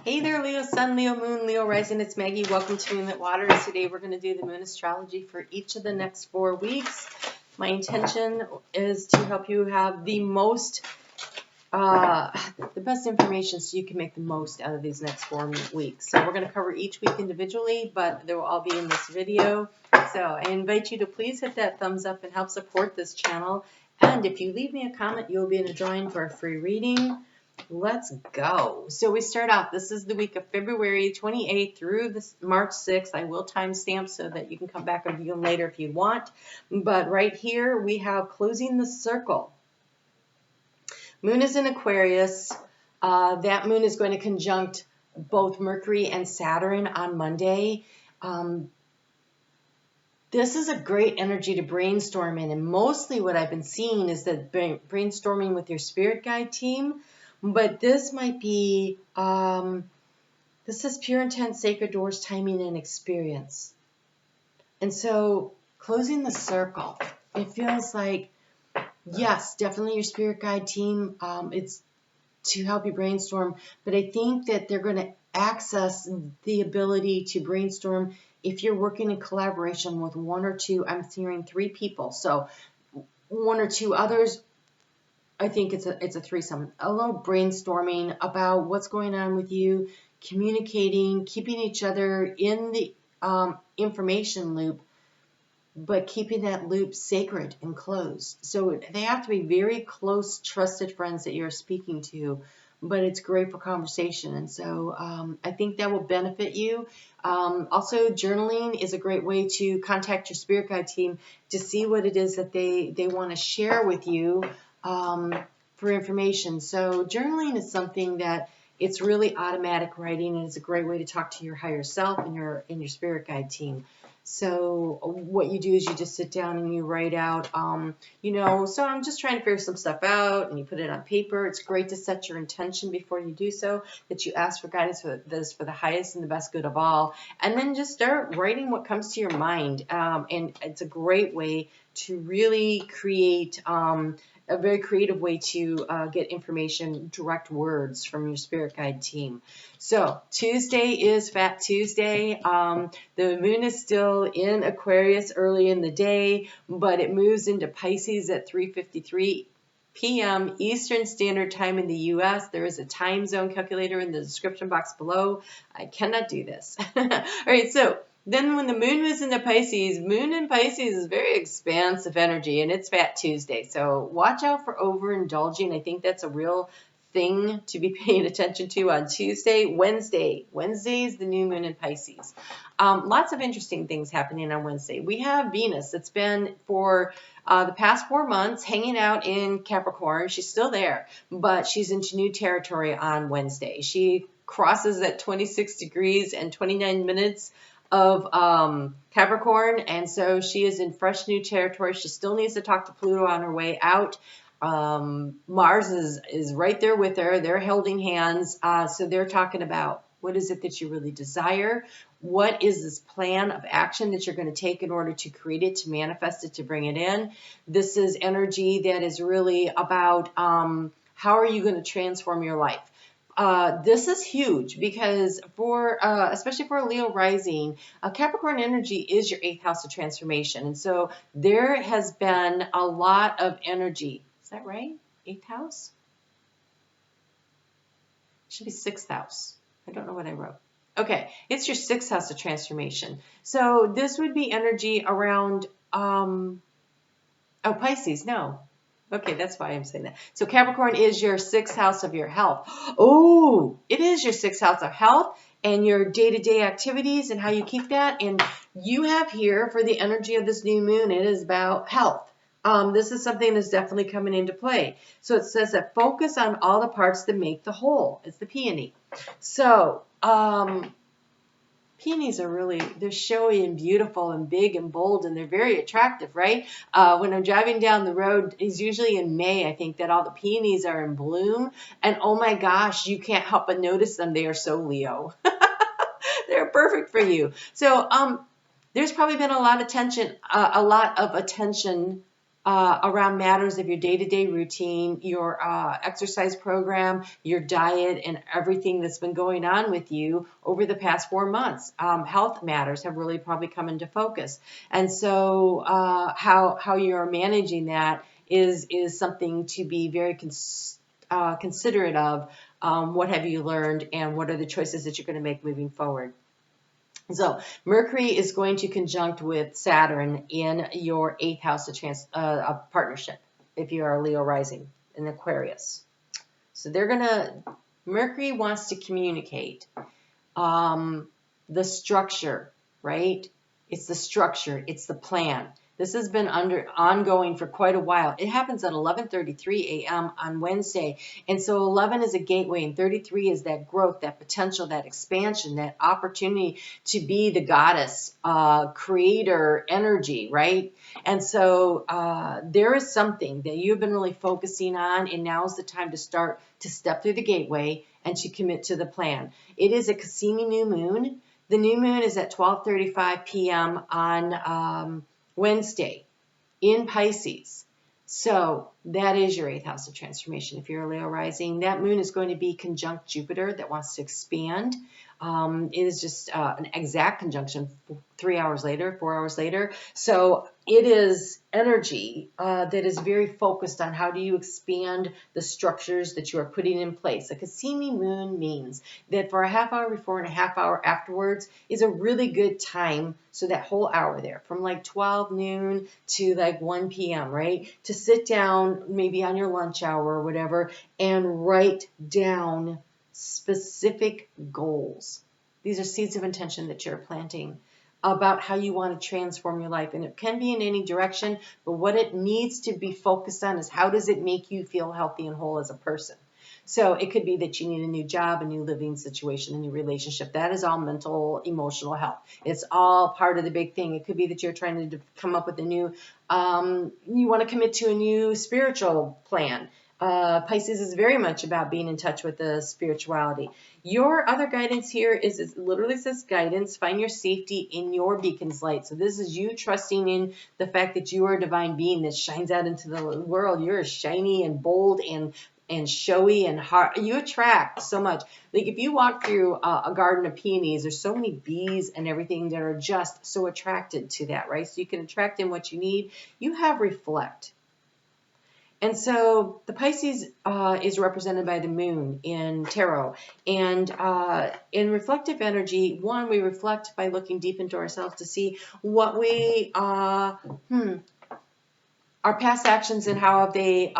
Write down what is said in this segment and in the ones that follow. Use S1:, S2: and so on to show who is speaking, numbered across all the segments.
S1: Hey there, Leo Sun, Leo Moon, Leo Rising. It's Maggie. Welcome to Moonlit Waters. Today we're going to do the moon astrology for each of the next 4 weeks. My intention is to help you have the best information so you can make the most out of these next 4 weeks. So we're going to cover each week individually, but they will all be in this video. So I invite you to please hit that thumbs up and help support this channel. And if you leave me a comment, you'll be in a drawing for a free reading. Let's go. So we start out, this is the week of February 28th through March 6th. I will timestamp so that you can come back and view them later if you want. But right here we have closing the circle. Moon is in Aquarius. That moon is going to conjunct both Mercury and Saturn on Monday. This is a great energy to brainstorm in. And mostly what I've been seeing is that brainstorming with your spirit guide team. But this might be, this is pure intent, sacred doors, timing, and experience. And so closing the circle, it feels like, yes, definitely your spirit guide team. It's to help you brainstorm. But I think that they're going to access the ability to brainstorm if you're working in collaboration with 1 or 2. I'm hearing 3 people. So 1 or 2 others. I think it's a threesome. A little brainstorming about what's going on with you, communicating, keeping each other in the information loop, but keeping that loop sacred and closed. So they have to be very close, trusted friends that you're speaking to, but it's great for conversation. And so I think that will benefit you. Also, journaling is a great way to contact your spirit guide team to see what it is that they want to share with you. For information. So journaling is something that it's really automatic writing, and it's a great way to talk to your higher self and your spirit guide team. So what you do is you just sit down and you write out, so I'm just trying to figure some stuff out, and you put it on paper. It's great to set your intention before you do so, that you ask for guidance for this for the highest and the best good of all, and then just start writing what comes to your mind. And it's a great way to really create a very creative way to get information, direct words from your spirit guide team. So Tuesday is Fat Tuesday. The moon is still in Aquarius early in the day, but it moves into Pisces at 3:53 p.m. Eastern Standard Time in the U.S. There is a time zone calculator in the description box below. I cannot do this. All right, so then when the moon moves into Pisces, moon in Pisces is very expansive energy, and it's Fat Tuesday. So watch out for overindulging. I think that's a real thing to be paying attention to on Tuesday. Wednesday is the new moon in Pisces. Lots of interesting things happening on Wednesday. We have Venus. It's been for the past 4 months hanging out in Capricorn. She's still there, but she's into new territory on Wednesday. She crosses at 26 degrees and 29 minutes of Capricorn, and so she is in fresh new territory. She still needs to talk to Pluto on her way out. Mars is right there with her. They're holding hands. So they're talking about what is it that you really desire? What is this plan of action that you're going to take in order to create it, to manifest it, to bring it in? This is energy that is really about how are you going to transform your life? This is huge because especially for a Leo rising, Capricorn energy is your 8th house of transformation. And so there has been a lot of energy. Is that right? 8th house? It should be 6th house. I don't know what I wrote. Okay, it's your 6th house of transformation. So this would be energy around, Pisces, no. Okay, that's why I'm saying that. So Capricorn is your 6th house of your health. Oh, it is your 6th house of health and your day-to-day activities and how you keep that. And you have here for the energy of this new moon, it is about health. This is something that's definitely coming into play. So it says that focus on all the parts that make the whole. It's the peony. So peonies are really, they're showy and beautiful and big and bold, and they're very attractive, right? When I'm driving down the road, it's usually in May, I think, that all the peonies are in bloom. And oh my gosh, you can't help but notice them. They are so Leo. They're perfect for you. So there's probably been a lot of attention around matters of your day-to-day routine, your exercise program, your diet, and everything that's been going on with you over the past 4 months. Health matters have really probably come into focus. And so how you're managing that is something to be very considerate of. What have you learned, and what are the choices that you're going to make moving forward? So Mercury is going to conjunct with Saturn in your 8th house of partnership, if you are a Leo rising in Aquarius. So Mercury wants to communicate the structure, right? It's the structure, it's the plan. This has been ongoing for quite a while. It happens at 11:33 a.m. on Wednesday. And so 11 is a gateway, and 33 is that growth, that potential, that expansion, that opportunity to be the goddess, creator energy, right? And so there is something that you've been really focusing on, and now is the time to start to step through the gateway and to commit to the plan. It is a Cassini New Moon. The new moon is at 12:35 p.m. on Wednesday in Pisces. So that is your 8th house of transformation. If you're a Leo rising, that moon is going to be conjunct Jupiter that wants to expand. It is just an exact conjunction 4 hours later. So it is energy that is very focused on how do you expand the structures that you are putting in place. A Cassini Moon means that for a half hour before and a half hour afterwards is a really good time. So that whole hour there, from like 12 noon to like 1 p.m., right? To sit down maybe on your lunch hour or whatever and write down specific goals. These are seeds of intention that you're planting about how you want to transform your life. And it can be in any direction, but what it needs to be focused on is how does it make you feel healthy and whole as a person? So it could be that you need a new job, a new living situation, a new relationship. That is all mental, emotional health. It's all part of the big thing. It could be that you're trying to come up with a new, you want to commit to a new spiritual plan. Pisces is very much about being in touch with the spirituality. Your other guidance here is, it literally says guidance, find your safety in your beacon's light. So this is you trusting in the fact that you are a divine being that shines out into the world. You're shiny and bold and showy and hard. You attract so much. Like if you walk through a garden of peonies, there's so many bees and everything that are just so attracted to that, right? So you can attract in what you need. You have reflect. And so the Pisces is represented by the moon in tarot. And in reflective energy, one, we reflect by looking deep into ourselves to see what we, our past actions and how have they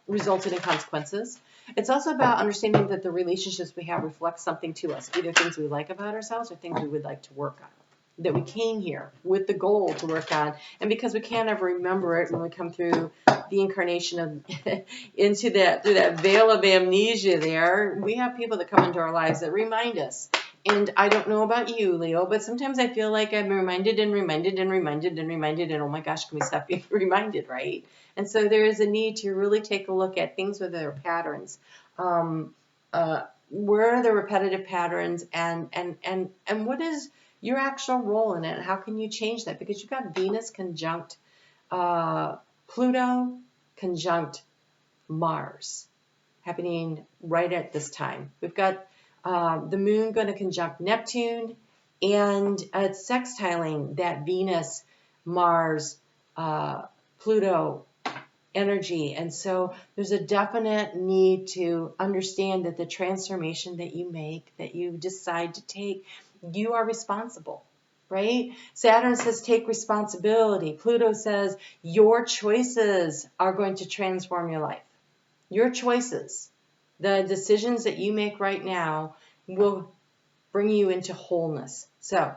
S1: resulted in consequences. It's also about understanding that the relationships we have reflect something to us, either things we like about ourselves or things we would like to work on. That we came here with the goal to work on. And because we can't ever remember it when we come through the incarnation of through that veil of amnesia there, we have people that come into our lives that remind us. And I don't know about you, Leo, but sometimes I feel like I'm reminded and oh my gosh, can we stop being reminded, right? And so there is a need to really take a look at things with their patterns. Where are the repetitive patterns and what is your actual role in it? How can you change that? Because you've got Venus conjunct Pluto conjunct Mars happening right at this time. We've got the moon going to conjunct Neptune, and it's sextiling that Venus, Mars, Pluto energy. And so there's a definite need to understand that the transformation that you make, that you decide to take, you are responsible, right? Saturn says take responsibility. Pluto says your choices are going to transform your life. Your choices, the decisions that you make right now will bring you into wholeness. So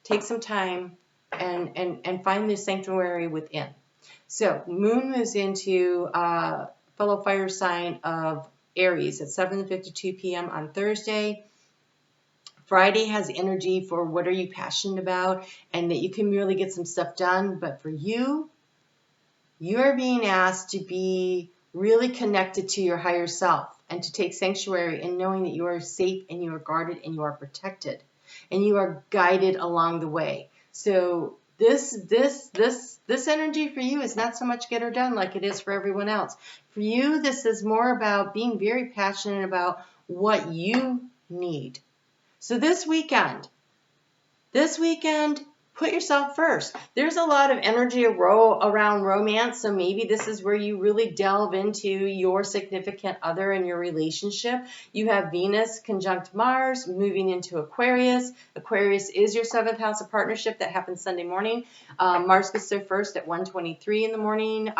S1: take some time and find the sanctuary within. So moon moves into fellow fire sign of Aries at 7:52 p.m. on Thursday. Friday has energy for what are you passionate about and that you can really get some stuff done. But for you, you're being asked to be really connected to your higher self and to take sanctuary in knowing that you are safe and you are guarded and you are protected and you are guided along the way. So this energy for you is not so much get her done like it is for everyone else. For you, this is more about being very passionate about what you need. So this weekend, put yourself first. There's a lot of energy around romance, so maybe this is where you really delve into your significant other and your relationship. You have Venus conjunct Mars moving into Aquarius. Aquarius is your 7th house of partnership. That happens Sunday morning. Mars gets there first at 1:23 in the morning.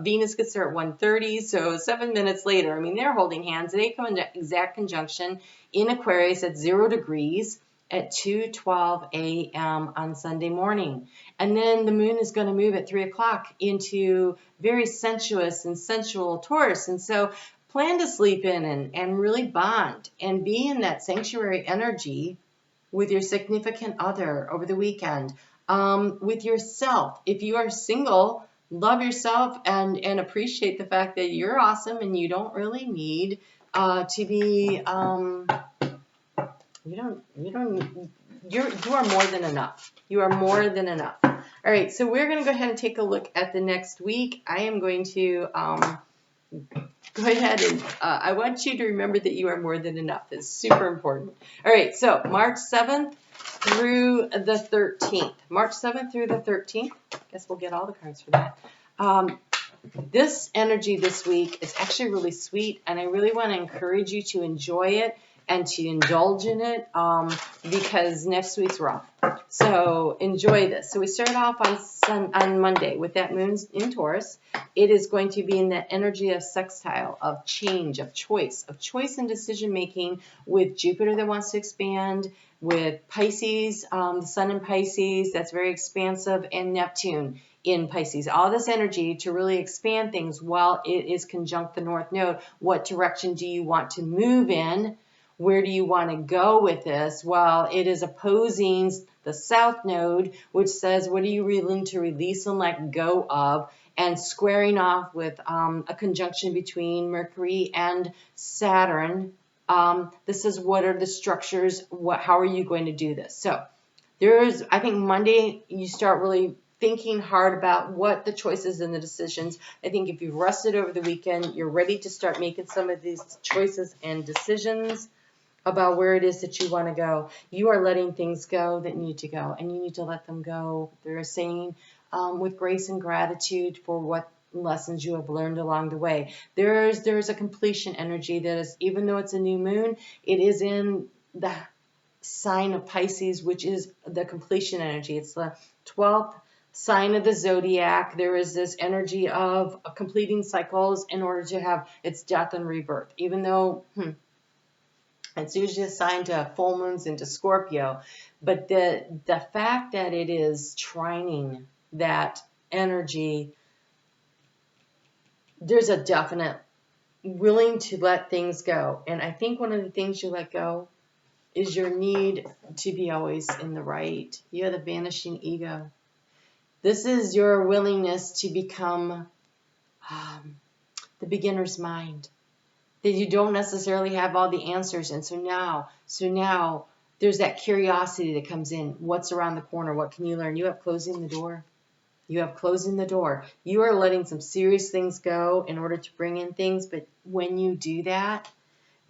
S1: Venus gets there at 1:30, so 7 minutes later. I mean, they're holding hands. They come into exact conjunction in Aquarius at 0 degrees. At 2:12 a.m. on Sunday morning. And then the moon is going to move at 3 o'clock into very sensuous and sensual Taurus. And so plan to sleep in and really bond and be in that sanctuary energy with your significant other over the weekend, with yourself. If you are single, love yourself and appreciate the fact that you're awesome and you don't really need to be... You are more than enough. You are more than enough. All right, so we're going to go ahead and take a look at the next week. I am going to go ahead and I want you to remember that you are more than enough. It's super important. All right, so March 7th through the 13th. March 7th through the 13th. I guess we'll get all the cards for that. This energy this week is actually really sweet, and I really want to encourage you to enjoy it and to indulge in it because next week's rough. So enjoy this. So we start off on Monday with that moon in Taurus. It is going to be in that energy of sextile, of change, of choice and decision making with Jupiter that wants to expand, with Pisces, the sun in Pisces, that's very expansive, and Neptune in Pisces. All this energy to really expand things while it is conjunct the North Node. What direction do you want to move in? Where do you want to go with this? Well, it is opposing the South Node, which says, what are you willing to release and let go of? And squaring off with a conjunction between Mercury and Saturn. This is what are the structures, how are you going to do this? So I think Monday, you start really thinking hard about what the choices and the decisions. I think if you've rested over the weekend, you're ready to start making some of these choices and decisions about where it is that you want to go. You are letting things go that need to go, and you need to let them go. They're saying with grace and gratitude for what lessons you have learned along the way. There's a completion energy that is, even though it's a new moon, it is in the sign of Pisces, which is the completion energy. It's the 12th sign of the zodiac. There is this energy of completing cycles in order to have its death and rebirth, even though it's usually assigned to full moons into Scorpio. But the fact that it is trining that energy, there's a definite willing to let things go. And I think one of the things you let go is your need to be always in the right. You have the vanishing ego. This is your willingness to become the beginner's mind. That you don't necessarily have all the answers. And so now there's that curiosity that comes in. What's around the corner? What can you learn? You have closing the door. You have closing the door. You are letting some serious things go in order to bring in things. But when you do that,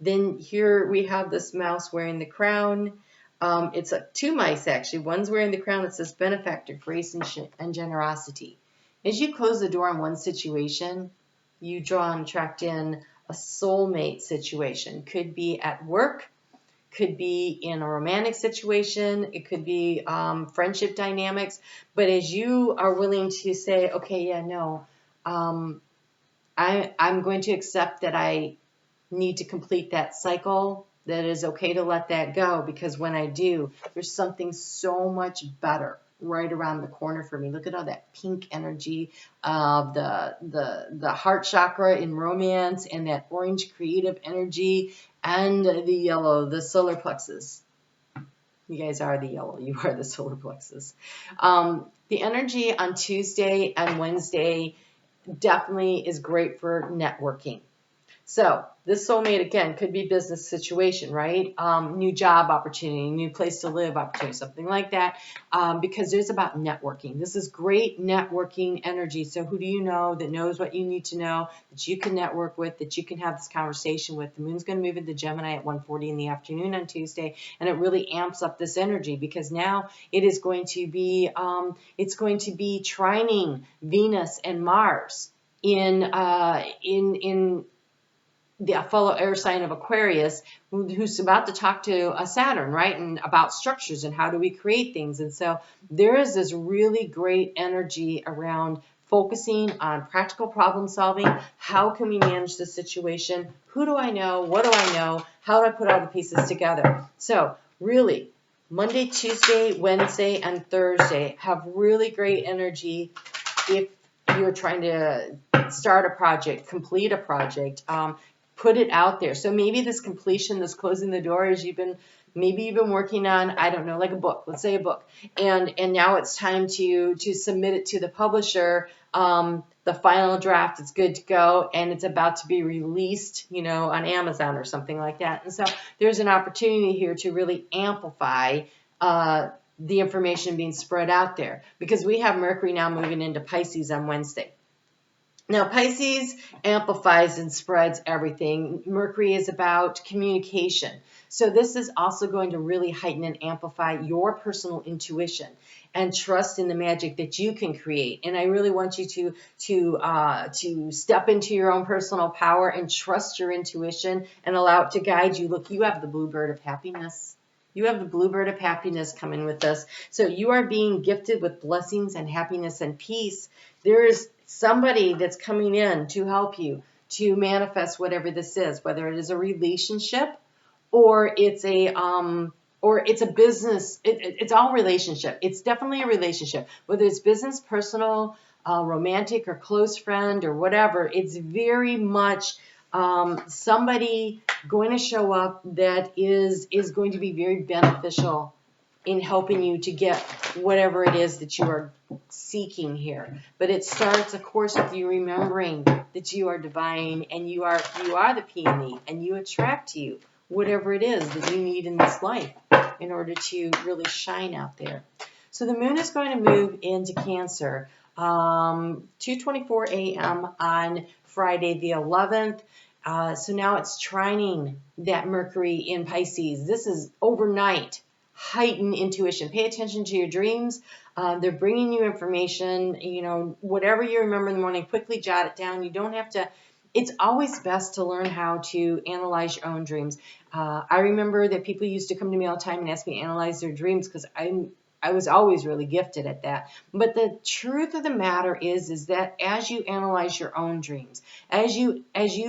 S1: then here we have this mouse wearing the crown. It's two mice, actually. One's wearing the crown that says benefactor, grace, and generosity. As you close the door on one situation, you draw and attract in a soulmate situation. Could be at work, could be in a romantic situation, it could be friendship dynamics. But as you are willing to say, okay, yeah, no, I'm going to accept that I need to complete that cycle, that it is okay to let that go, because when I do, there's something so much better right around the corner for me. Look at all that pink energy of the heart chakra in romance, and that orange creative energy, and the yellow, the solar plexus. You guys are the yellow. You are the solar plexus. The energy on Tuesday and Wednesday definitely is great for networking. So this soulmate, again, could be business situation, right? New job opportunity, new place to live opportunity, something like that, because there's about networking. This is great networking energy. So who do you know that knows what you need to know, that you can network with, that you can have this conversation with? The moon's going to move into Gemini at 1:40 in the afternoon on Tuesday, and it really amps up this energy because now it is going to be, trining Venus and Mars in the fellow air sign of Aquarius, who's about to talk to a Saturn, right? And about structures and how do we create things. And so there is this really great energy around focusing on practical problem solving. How can we manage the situation? Who do I know? What do I know? How do I put all the pieces together? So really, Monday, Tuesday, Wednesday, and Thursday have really great energy if you're trying to start a project, complete a project, put it out there. So maybe this completion, this closing the door, is you've been working on, I don't know, like a book, let's say a book, and now it's time to submit it to the publisher. The final draft is good to go, and it's about to be released, on Amazon or something like that. And so there's an opportunity here to really amplify the information being spread out there, because we have Mercury now moving into Pisces on Wednesday. Now, Pisces amplifies and spreads everything. Mercury is about communication. So this is also going to really heighten and amplify your personal intuition and trust in the magic that you can create. And I really want you to step into your own personal power and trust your intuition and allow it to guide you. Look, you have the bluebird of happiness. You have the bluebird of happiness coming with us. So you are being gifted with blessings and happiness and peace. There is somebody that's coming in to help you to manifest whatever this is, whether it is a relationship or it's a business. It's all relationship. It's definitely a relationship, whether it's business, personal, romantic, or close friend, or whatever. It's very much somebody going to show up that is going to be very beneficial in helping you to get whatever it is that you are seeking here. But it starts, of course, with you remembering that you are divine and you are the peony, and you attract to you whatever it is that you need in this life in order to really shine out there. So the moon is going to move into Cancer 2:24 a.m. on Friday the 11th. So now it's trining that Mercury in Pisces. This is overnight. Heighten intuition. Pay attention to your dreams. They're bringing you information. Whatever you remember in the morning, quickly jot it down. You don't have to. It's always best to learn how to analyze your own dreams. I remember that people used to come to me all the time and ask me to analyze their dreams because I was always really gifted at that. But the truth of the matter is that as you analyze your own dreams, as you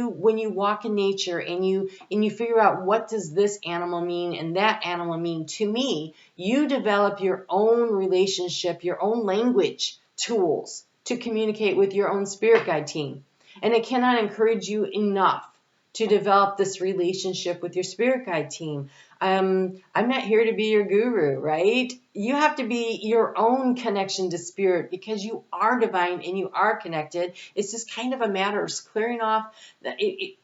S1: when you walk in nature and you figure out what does this animal mean and that animal mean to me, you develop your own relationship, your own language tools to communicate with your own spirit guide team. And I cannot encourage you enough to develop this relationship with your spirit guide team. I'm not here to be your guru, right? You have to be your own connection to spirit because you are divine and you are connected. It's just kind of a matter of clearing off.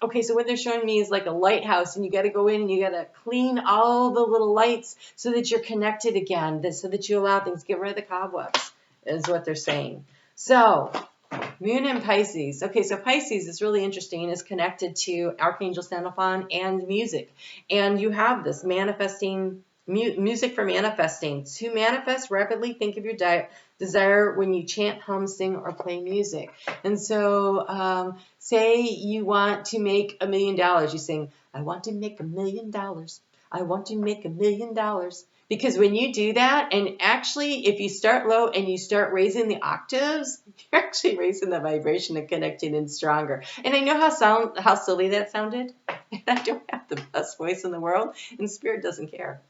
S1: Okay, so what they're showing me is like a lighthouse, and you got to go in and you got to clean all the little lights so that you're connected again, so that you allow things, get rid of the cobwebs, is what they're saying. So Moon in Pisces. Okay, so Pisces is really interesting. It's connected to Archangel Xenophon and music. And you have this manifesting, music for manifesting. To manifest rapidly, think of your desire when you chant, hum, sing, or play music. And so say you want to make $1 million. You sing, I want to make $1 million. I want to make $1 million. Because when you do that, and actually if you start low and you start raising the octaves, you're actually raising the vibration and connecting in stronger. And I know how silly that sounded. And I don't have the best voice in the world, and Spirit doesn't care.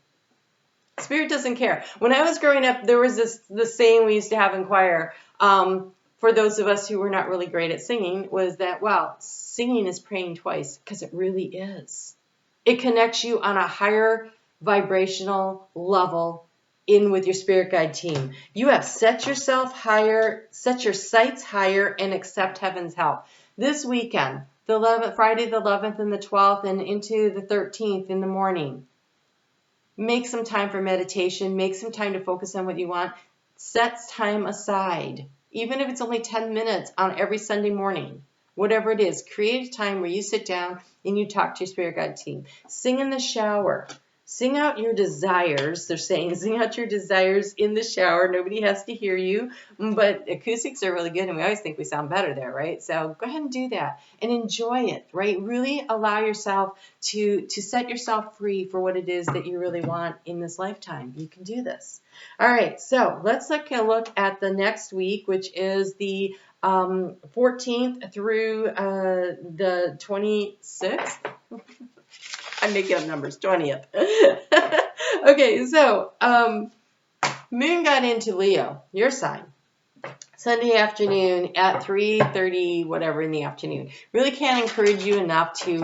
S1: Spirit doesn't care. When I was growing up, there was this saying we used to have in choir, for those of us who were not really great at singing, was that, wow, singing is praying twice, because it really is. It connects you on a higher vibrational level in with your spirit guide team. You have set yourself higher, set your sights higher, and accept heaven's help. This weekend, the 11th, Friday the 11th and the 12th, and into the 13th in the morning. Make some time for meditation. Make some time to focus on what you want. Set time aside, even if it's only 10 minutes on every Sunday morning. Whatever it is, create a time where you sit down and you talk to your spirit guide team. Sing in the shower. Sing out your desires. They're saying sing out your desires in the shower. Nobody has to hear you, but acoustics are really good, and we always think we sound better there, right? So go ahead and do that and enjoy it, right? Really allow yourself to set yourself free for what it is that you really want in this lifetime. You can do this. All right, so let's take a look at the next week, which is the 14th through the 26th. I'm making up numbers, 20th. Okay, so Moon got into Leo, your sign, Sunday afternoon at 3:30, whatever in the afternoon. Really can't encourage you enough to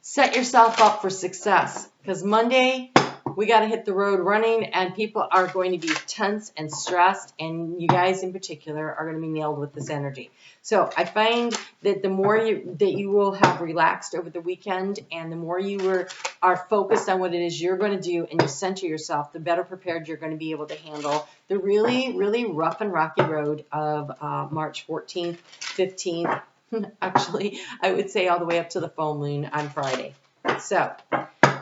S1: set yourself up for success, because Monday we got to hit the road running, and people are going to be tense and stressed, and you guys in particular are going to be nailed with this energy. So I find that the more you will have relaxed over the weekend, and the more you are focused on what it is you're going to do, and you center yourself, the better prepared you're going to be able to handle the really, really rough and rocky road of March 14th, 15th, actually, I would say all the way up to the full moon on Friday. So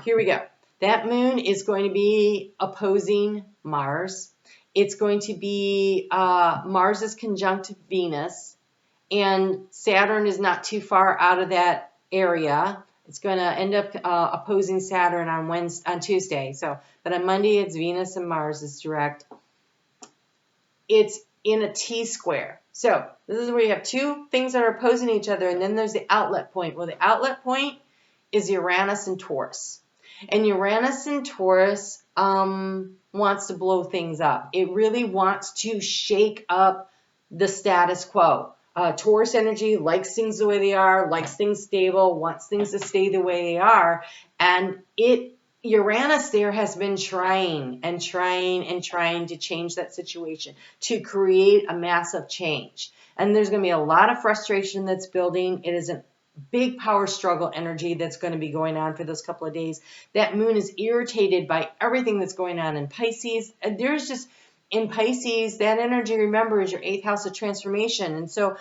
S1: here we go. That moon is going to be opposing Mars. It's going to be, Mars is conjunct Venus, and Saturn is not too far out of that area. It's going to end up opposing Saturn on Tuesday. So, but on Monday, it's Venus and Mars is direct. It's in a T-square. So this is where you have two things that are opposing each other, and then there's the outlet point. Well, the outlet point is Uranus and Taurus. And Uranus and Taurus wants to blow things up. It really wants to shake up the status quo. Taurus energy likes things the way they are, likes things stable, wants things to stay the way they are. And Uranus there has been trying to change that situation, to create a massive change. And there's going to be a lot of frustration that's building. It is a big power struggle energy that's going to be going on for those couple of days. That moon is irritated by everything that's going on in Pisces. And there's just, in Pisces, that energy, remember, is your 8th house of transformation. And so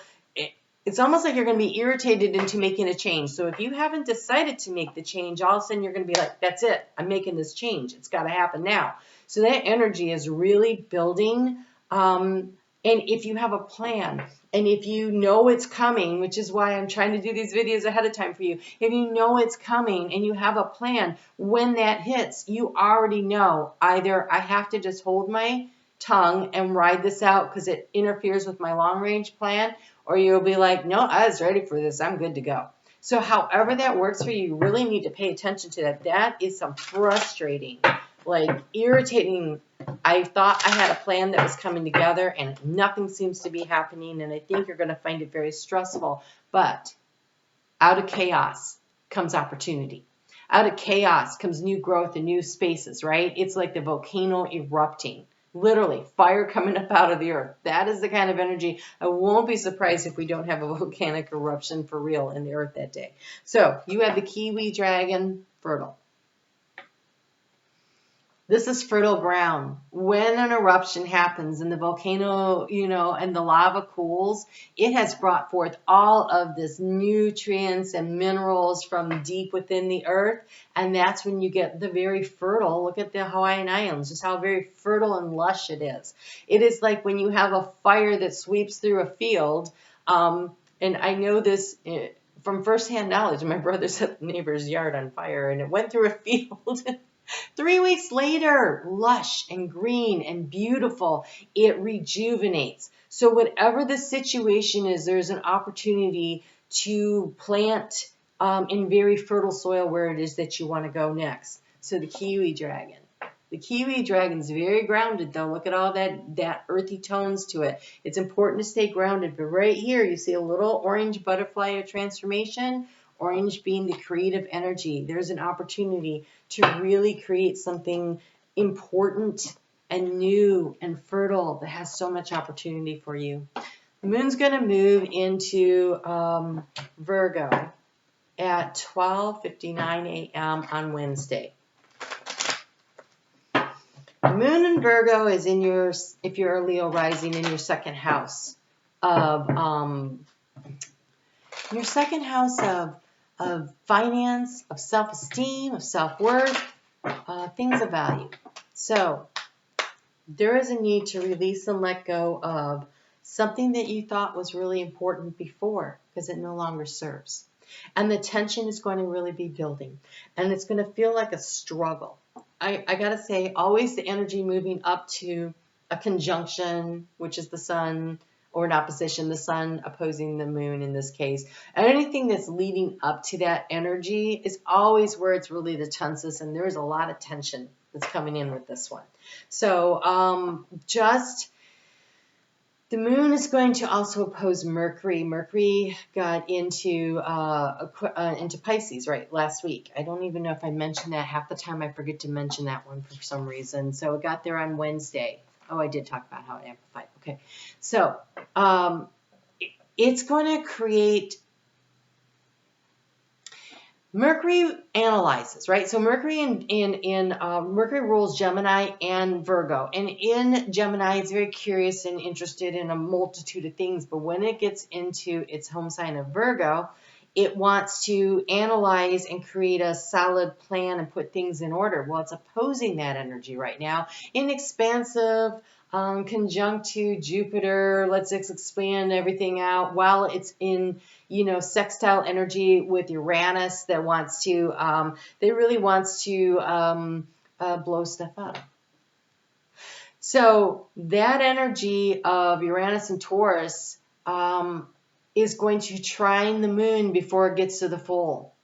S1: it's almost like you're going to be irritated into making a change. So if you haven't decided to make the change, all of a sudden you're going to be like, that's it. I'm making this change. It's got to happen now. So that energy is really building. And if you have a plan, and if you know it's coming, which is why I'm trying to do these videos ahead of time for you, if you know it's coming and you have a plan, when that hits, you already know either I have to just hold my tongue and ride this out because it interferes with my long range plan, or you'll be like, no, I was ready for this. I'm good to go. So however that works for you, you really need to pay attention to that. That is some frustrating, like irritating. I thought I had a plan that was coming together and nothing seems to be happening, and I think you're going to find it very stressful. But out of chaos comes opportunity. Out of chaos comes new growth and new spaces, right? It's like the volcano erupting. Literally, fire coming up out of the earth. That is the kind of energy. I won't be surprised if we don't have a volcanic eruption for real in the earth that day. So you have the kiwi dragon, fertile. This is fertile ground. When an eruption happens and the volcano, and the lava cools, it has brought forth all of this nutrients and minerals from deep within the earth. And that's when you get the very fertile. Look at the Hawaiian Islands, just how very fertile and lush it is. It is like when you have a fire that sweeps through a field. And I know this from firsthand knowledge. My brother set the neighbor's yard on fire and it went through a field. 3 weeks later, lush and green and beautiful, it rejuvenates. So whatever the situation is, there's an opportunity to plant in very fertile soil where it is that you want to go next. So the kiwi dragon. The kiwi dragon's very grounded though. Look at all that earthy tones to it. It's important to stay grounded. But right here, you see a little orange butterfly of transformation. Orange being the creative energy. There's an opportunity to really create something important and new and fertile that has so much opportunity for you. The moon's going to move into Virgo at 12:59 a.m. on Wednesday. The moon in Virgo is in your, if you're a Leo rising, in your second house of finance, of self-esteem, of self-worth, things of value. So there is a need to release and let go of something that you thought was really important before, because it no longer serves. And the tension is going to really be building. And it's going to feel like a struggle. I got to say, always the energy moving up to a conjunction, which is the sun, or an opposition, the sun opposing the moon in this case. And anything that's leading up to that energy is always where it's really the tensest, and there's a lot of tension that's coming in with this one. So the moon is going to also oppose Mercury. Mercury got into Pisces last week. I don't even know if I mentioned that. Half the time I forget to mention that one for some reason. So it got there on Wednesday. Oh, I did talk about how it amplified. Okay. So it's going to create... Mercury analyzes, right? So Mercury Mercury rules Gemini and Virgo. And in Gemini, it's very curious and interested in a multitude of things. But when it gets into its home sign of Virgo, it wants to analyze and create a solid plan and put things in order. Well, it's opposing that energy right now. Inexpansive, conjunct to Jupiter, let's expand everything out, while it's in, sextile energy with Uranus that wants to, blow stuff up. So that energy of Uranus and Taurus is going to trine the moon before it gets to the full.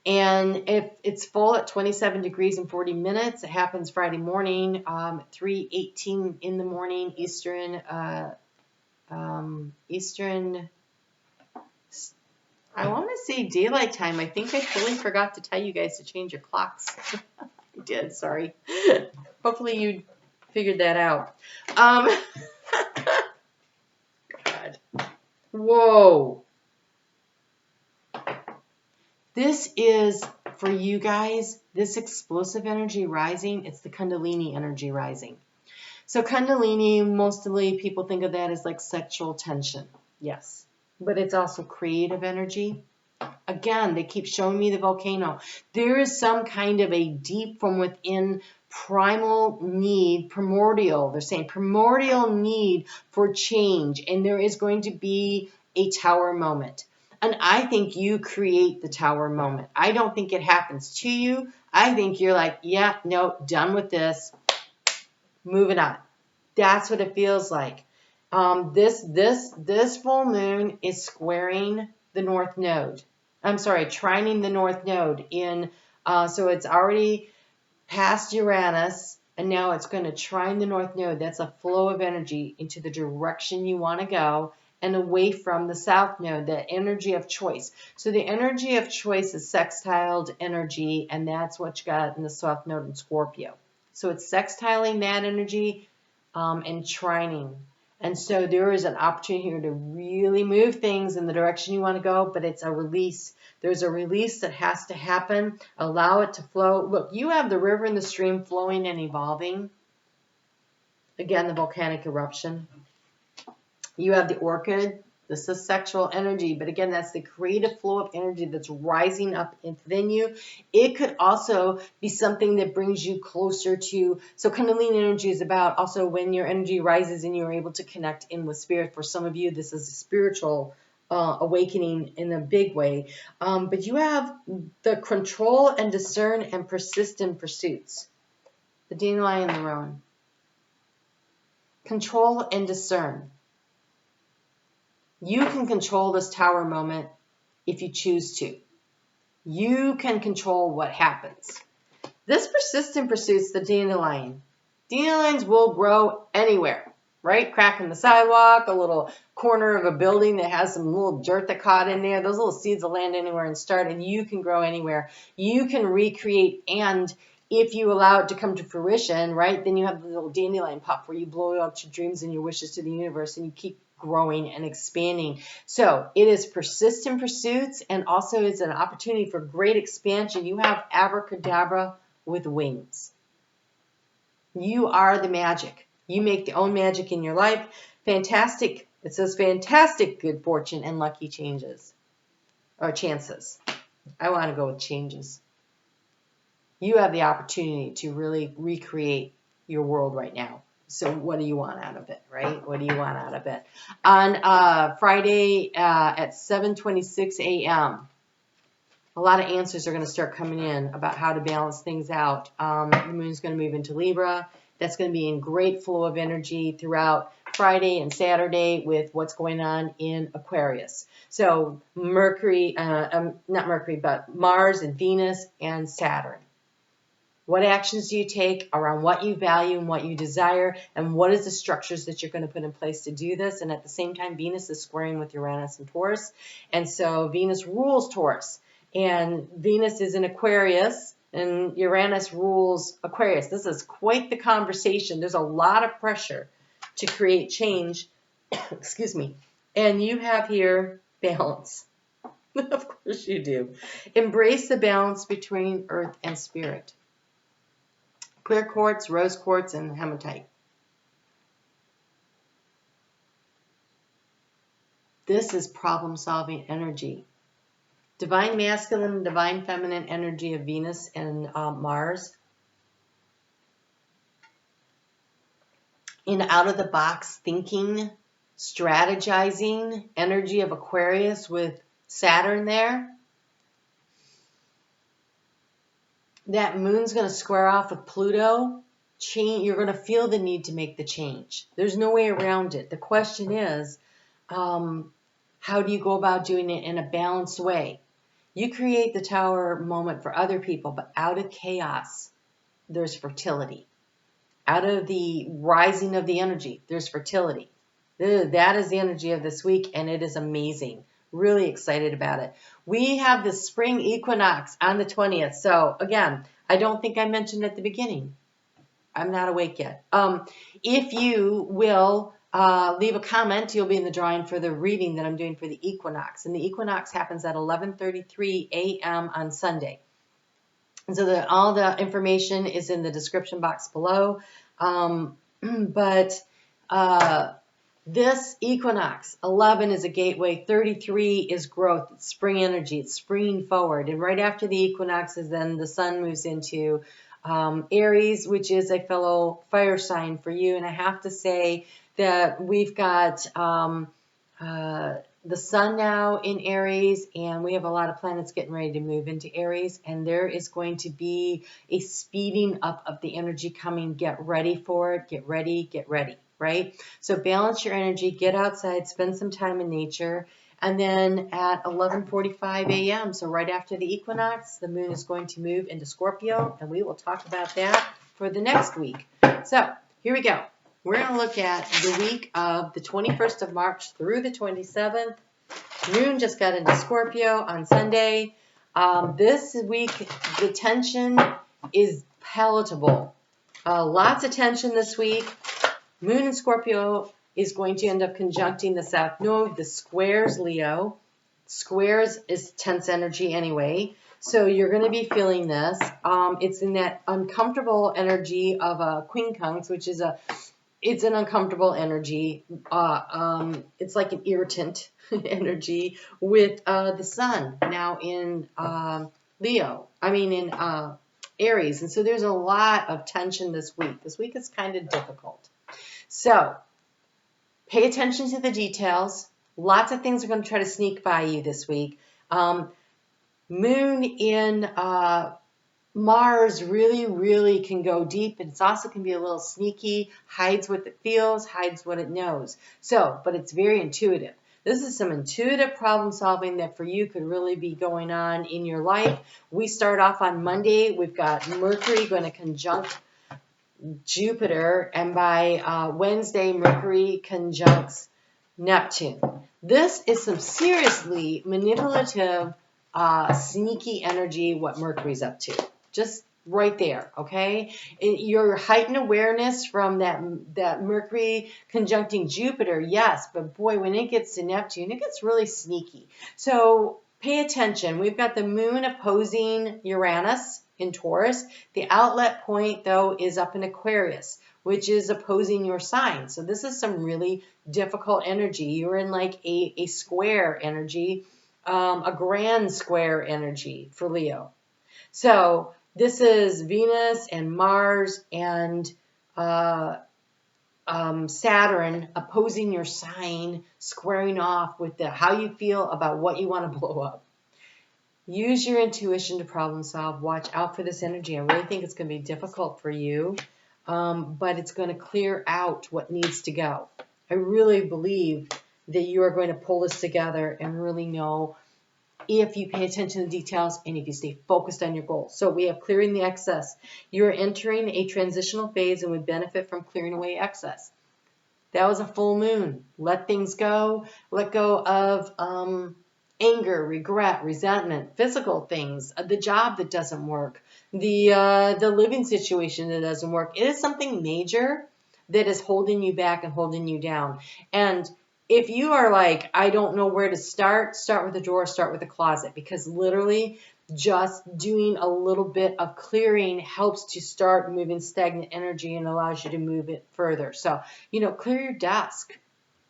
S1: And if it's full at 27 degrees and 40 minutes, it happens Friday morning, 3:18 in the morning, Eastern, I want to say daylight time. I think I totally forgot to tell you guys to change your clocks. I did, sorry. Hopefully you figured that out. God. Whoa. This is, for you guys, this explosive energy rising, it's the Kundalini energy rising. So Kundalini, mostly people think of that as like sexual tension. Yes. But it's also creative energy. Again, they keep showing me the volcano. There is some kind of a deep from within primal need, primordial, they're saying primordial need for change. And there is going to be a tower moment. And I think you create the tower moment. I don't think it happens to you. I think you're like, yeah, no, done with this. Moving on. That's what it feels like. This full moon is squaring the North Node. I'm sorry, trining the North Node in. So it's already past Uranus, and now it's going to trine the North Node. That's a flow of energy into the direction you want to go, and away from the South Node, the energy of choice. So the energy of choice is sextiled energy, and that's what you got in the South Node in Scorpio. So it's sextiling that energy and trining. And so there is an opportunity here to really move things in the direction you want to go, but it's a release. There's a release that has to happen. Allow it to flow. Look, you have the river and the stream flowing and evolving. Again, the volcanic eruption. You have the orchid. This is sexual energy, but again, that's the creative flow of energy that's rising up within you. It could also be something that brings you closer to, so Kundalini energy is about also when your energy rises and you're able to connect in with spirit. For some of you, this is a spiritual awakening in a big way. But you have the control and discern and persistent pursuits. The dandelion and the rowan. Control and discern. You can control this tower moment if you choose to. You can control what happens. This persistent pursuits the dandelion. Dandelions will grow anywhere, right? Crack in the sidewalk, a little corner of a building that has some little dirt that caught in there. Those little seeds will land anywhere and start, and you can grow anywhere. You can recreate, and if you allow it to come to fruition, right, then you have the little dandelion pop where you blow out your dreams and your wishes to the universe, and you keep growing and expanding. So it is persistent pursuits, and also it's an opportunity for great expansion. You have abracadabra with wings. You are the magic. You make the own magic in your life. Fantastic. It says fantastic good fortune and lucky changes or chances. I want to go with changes. You have the opportunity to really recreate your world right now. So what do you want out of it, right? What do you want out of it? On Friday at 7:26 a.m., a lot of answers are going to start coming in about how to balance things out. The moon's going to move into Libra. That's going to be in great flow of energy throughout Friday and Saturday with what's going on in Aquarius. So Mercury, not Mercury, but Mars and Venus and Saturn. What actions do you take around what you value and what you desire, and what is the structures that you're going to put in place to do this? And at the same time, Venus is squaring with Uranus and Taurus. And so Venus rules Taurus, and Venus is in Aquarius, and Uranus rules Aquarius. This is quite the conversation. There's a lot of pressure to create change. Excuse me. And you have here balance. Of course you do. Embrace the balance between earth and spirit. Clear quartz, rose quartz, and hematite. This is problem-solving energy. Divine masculine and divine feminine energy of Venus and Mars. In out-of-the-box thinking, strategizing energy of Aquarius with Saturn there. That moon's going to square off with Pluto. You're going to feel the need to make the change. There's no way around it. The question is, how do you go about doing it in a balanced way? You create the tower moment for other people, but out of chaos, there's fertility. Out of the rising of the energy, there's fertility. That is the energy of this week, and it is amazing. Really excited about it. We have the spring equinox on the 20th. So again, I don't think I mentioned at the beginning. I'm not awake yet. If you will leave a comment, you'll be in the drawing for the reading that I'm doing for the equinox. And the equinox happens at 11:33 a.m. on Sunday. And so all the information is in the description box below. This equinox, 11 is a gateway, 33 is growth, it's spring energy, it's springing forward. And right after the equinox is then the sun moves into Aries, which is a fellow fire sign for you. And I have to say that we've got the sun now in Aries, and we have a lot of planets getting ready to move into Aries, and there is going to be a speeding up of the energy coming. Get ready for it. Get ready, right? So balance your energy, get outside, spend some time in nature. And then at 11:45 a.m., so right after the equinox, the moon is going to move into Scorpio, and we will talk about that for the next week. So here we go. We're going to look at the week of the 21st of March through the 27th. Moon just got into Scorpio on Sunday. This week, the tension is palatable. Lots of tension this week. Moon in Scorpio is going to end up conjuncting the South Node. The squares Leo. Squares is tense energy anyway. So you're going to be feeling this. It's in that uncomfortable energy of a quincunx, which is it's an uncomfortable energy. It's like an irritant energy with the sun now in in Aries. And so there's a lot of tension this week. This week is kind of difficult. So pay attention to the details. Lots of things are going to try to sneak by you this week. Moon in Mars really can go deep, and it also can be a little sneaky, hides what it feels, hides what it knows. So, but it's very intuitive. This is some intuitive problem solving that for you could really be going on in your life. We start off on Monday. We've got Mercury going to conjunct Jupiter, and by Wednesday, Mercury conjuncts Neptune. This is some seriously manipulative, sneaky energy, what Mercury's up to. Just right there, okay? Your heightened awareness from that Mercury conjuncting Jupiter, yes, but boy, when it gets to Neptune, it gets really sneaky. So pay attention. We've got the moon opposing Uranus in Taurus. The outlet point, though, is up in Aquarius, which is opposing your sign. So this is some really difficult energy. You're in like a square energy, a grand square energy for Leo. So this is Venus and Mars and Saturn opposing your sign, squaring off with how you feel about what you want to blow up. Use your intuition to problem solve. Watch out for this energy. I really think it's going to be difficult for you, but it's going to clear out what needs to go. I really believe that you are going to pull this together and really know if you pay attention to the details and if you stay focused on your goals. So we have clearing the excess. You're entering a transitional phase and would benefit from clearing away excess. That was a full moon. Let things go. Let go of anger, regret, resentment, physical things, the job that doesn't work, the living situation that doesn't work. It is something major that is holding you back and holding you down. And if you are like, I don't know where to start with a drawer, start with a closet, because literally just doing a little bit of clearing helps to start moving stagnant energy and allows you to move it further. So, clear your desk,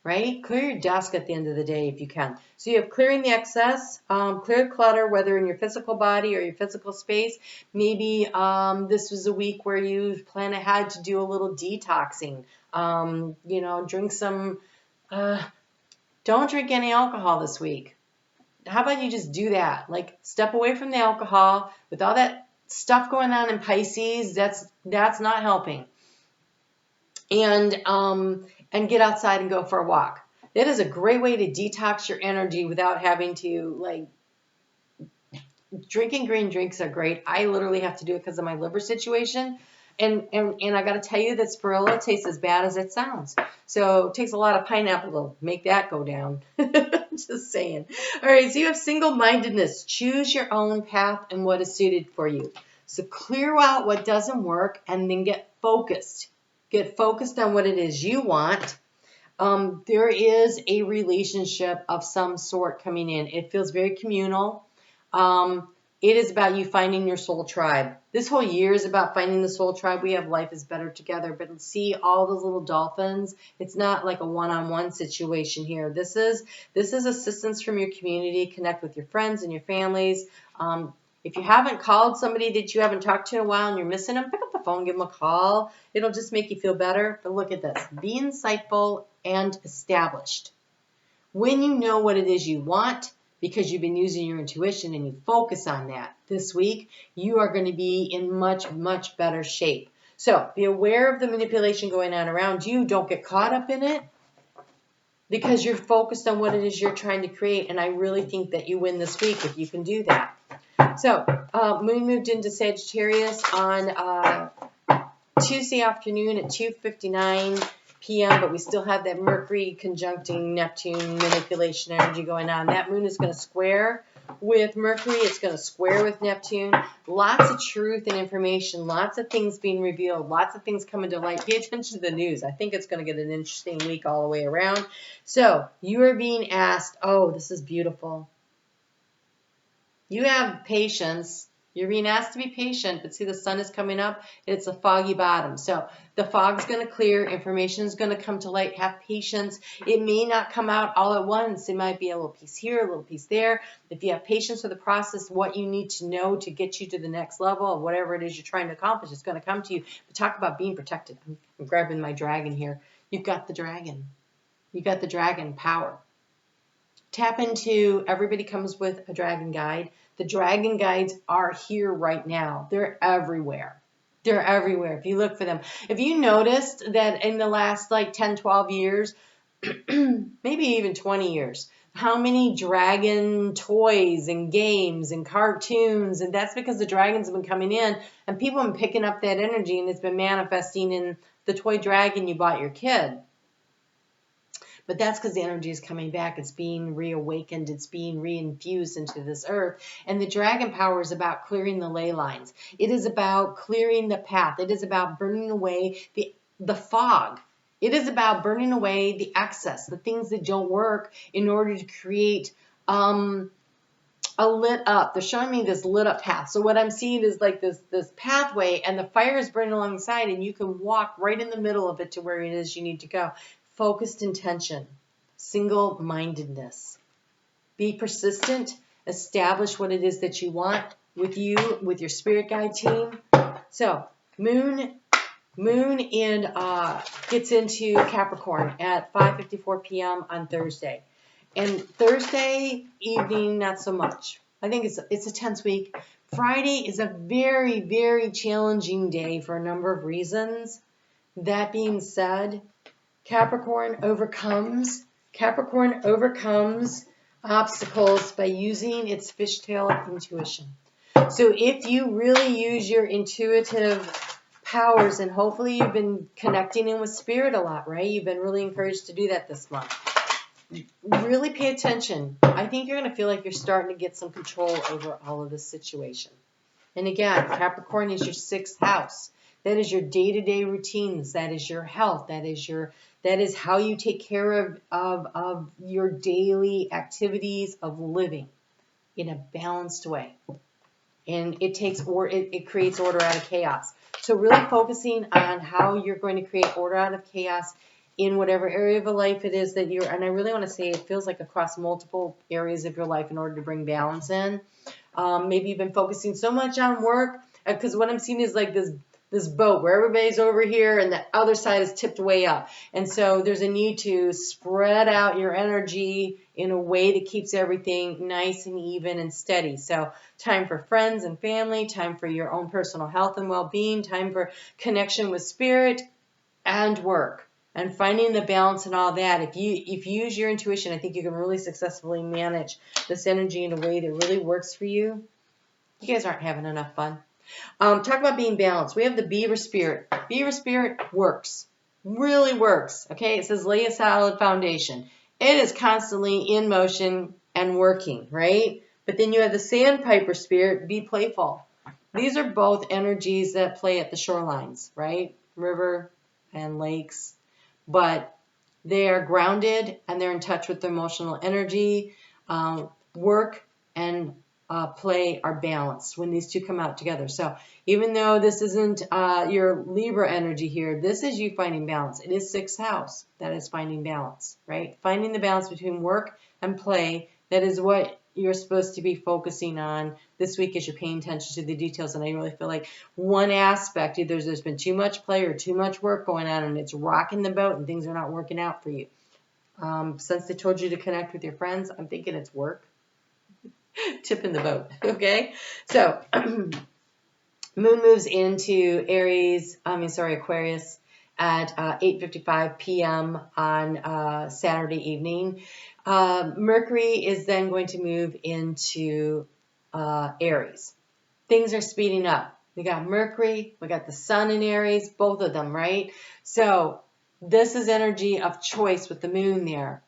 S1: right? Clear your desk at the end of the day if you can. So you have clearing the excess, clear clutter, whether in your physical body or your physical space. Maybe this was a week where you plan ahead to do a little detoxing. Drink some... don't drink any alcohol this week. How about you just do that? Like, step away from the alcohol. With all that stuff going on in Pisces, that's not helping. And get outside and go for a walk. That is a great way to detox your energy without having to, drinking green drinks are great. I literally have to do it because of my liver situation. And I got to tell you that spirulina tastes as bad as it sounds. So it takes a lot of pineapple to make that go down. Just saying. All right, so you have single-mindedness. Choose your own path and what is suited for you. So clear out what doesn't work and then get focused. Get focused on what it is you want. There is a relationship of some sort coming in. It feels very communal. It is about you finding your soul tribe. This whole year is about finding the soul tribe. We have Life is Better Together, but see all those little dolphins. It's not like a one-on-one situation here. This is assistance from your community. Connect with your friends and your families. If you haven't called somebody that you haven't talked to in a while and you're missing them, pick up the phone, give them a call. It'll just make you feel better. But look at this. Be insightful and established. When you know what it is you want, because you've been using your intuition and you focus on that this week, you are going to be in much, much better shape. So be aware of the manipulation going on around you. Don't get caught up in it because you're focused on what it is you're trying to create. And I really think that you win this week if you can do that. So Moon moved into Sagittarius on Tuesday afternoon at 2:59 p.m., but we still have that Mercury conjuncting Neptune manipulation energy going on. That moon is going to square with Mercury. It's going to square with Neptune. Lots of truth and information, lots of things being revealed, lots of things coming to light. Pay attention to the news. I think it's going to get an interesting week all the way around. So you are being asked, oh, this is beautiful. You have patience. You're being asked to be patient, but see the sun is coming up. It's a foggy bottom. So the fog's going to clear. Information is going to come to light. Have patience. It may not come out all at once. It might be a little piece here, a little piece there. If you have patience with the process, what you need to know to get you to the next level of whatever it is you're trying to accomplish is going to come to you. But talk about being protected. I'm grabbing my dragon here. You've got the dragon. You've got the dragon power. Tap into, everybody comes with a dragon guide. The dragon guides are here right now. They're everywhere. They're everywhere if you look for them. If you noticed that in the last 10, 12 years, maybe even 20 years, how many dragon toys and games and cartoons, and that's because the dragons have been coming in and people have been picking up that energy and it's been manifesting in the toy dragon you bought your kid. But that's because the energy is coming back. It's being reawakened. It's being reinfused into this earth. And the dragon power is about clearing the ley lines. It is about clearing the path. It is about burning away the fog. It is about burning away the excess, the things that don't work, in order to create a lit up. They're showing me this lit up path. So what I'm seeing is like this pathway, and the fire is burning alongside, and you can walk right in the middle of it to where it is you need to go. Focused intention, single-mindedness. Be persistent. Establish what it is that you want with your spirit guide team. So Moon gets into Capricorn at 5:54 p.m. on Thursday. And Thursday evening, not so much. I think it's a tense week. Friday is a very, very challenging day for a number of reasons. That being said, Capricorn overcomes obstacles by using its fishtail intuition. So if you really use your intuitive powers, and hopefully you've been connecting in with spirit a lot, right? You've been really encouraged to do that this month. Really pay attention. I think you're going to feel like you're starting to get some control over all of this situation. And again, Capricorn is your 6th house. That is your day-to-day routines. That is your health. That is how you take care of your daily activities of living in a balanced way. And it creates order out of chaos. So really focusing on how you're going to create order out of chaos in whatever area of a life it is that you're, and I really want to say it feels like across multiple areas of your life in order to bring balance in. Maybe you've been focusing so much on work, because what I'm seeing is like this boat where everybody's over here and the other side is tipped way up. And so there's a need to spread out your energy in a way that keeps everything nice and even and steady. So time for friends and family, time for your own personal health and well-being, time for connection with spirit and work. And finding the balance and all that. If you use your intuition, I think you can really successfully manage this energy in a way that really works for you. You guys aren't having enough fun. Talk about being balanced. We have the Beaver Spirit. Beaver Spirit works. Really works. Okay, it says lay a solid foundation. It is constantly in motion and working, right? But then you have the Sandpiper Spirit, be playful. These are both energies that play at the shorelines, right? River and lakes. But they are grounded and they're in touch with their emotional energy. Work and play are balanced when these two come out together. So even though this isn't your Libra energy here, this is you finding balance. It is 6th house that is finding balance, right? Finding the balance between work and play. That is what you're supposed to be focusing on this week as you're paying attention to the details. And I really feel like one aspect, either there's been too much play or too much work going on and it's rocking the boat and things are not working out for you. Since they told you to connect with your friends, I'm thinking it's work. Tipping the boat, okay? So Moon moves into Aquarius at 8:55 p.m. on Saturday evening. Mercury is then going to move into Aries. Things are speeding up. We got Mercury, we got the Sun in Aries, both of them, right? So this is energy of choice with the Moon there.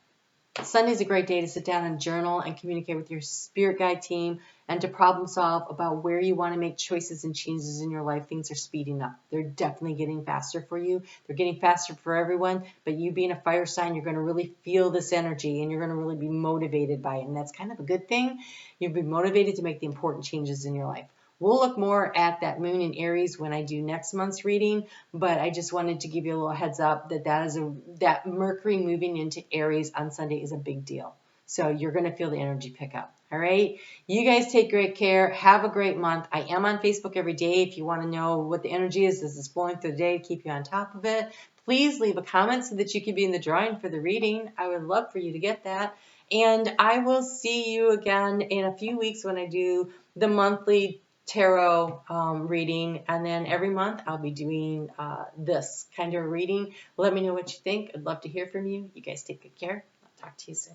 S1: Sunday's a great day to sit down and journal and communicate with your spirit guide team and to problem solve about where you want to make choices and changes in your life. Things are speeding up. They're definitely getting faster for you. They're getting faster for everyone, but you being a fire sign, you're going to really feel this energy and you're going to really be motivated by it. And that's kind of a good thing. You'll be motivated to make the important changes in your life. We'll look more at that Moon in Aries when I do next month's reading, but I just wanted to give you a little heads up that Mercury moving into Aries on Sunday is a big deal. So you're going to feel the energy pick up. All right. You guys take great care. Have a great month. I am on Facebook every day. If you want to know what the energy is flowing through the day, keep you on top of it. Please leave a comment so that you can be in the drawing for the reading. I would love for you to get that. And I will see you again in a few weeks when I do the monthly tarot reading, and then every month I'll be doing this kind of reading. Let me know what you think. I'd love to hear from you. You guys take good care. I'll talk to you soon.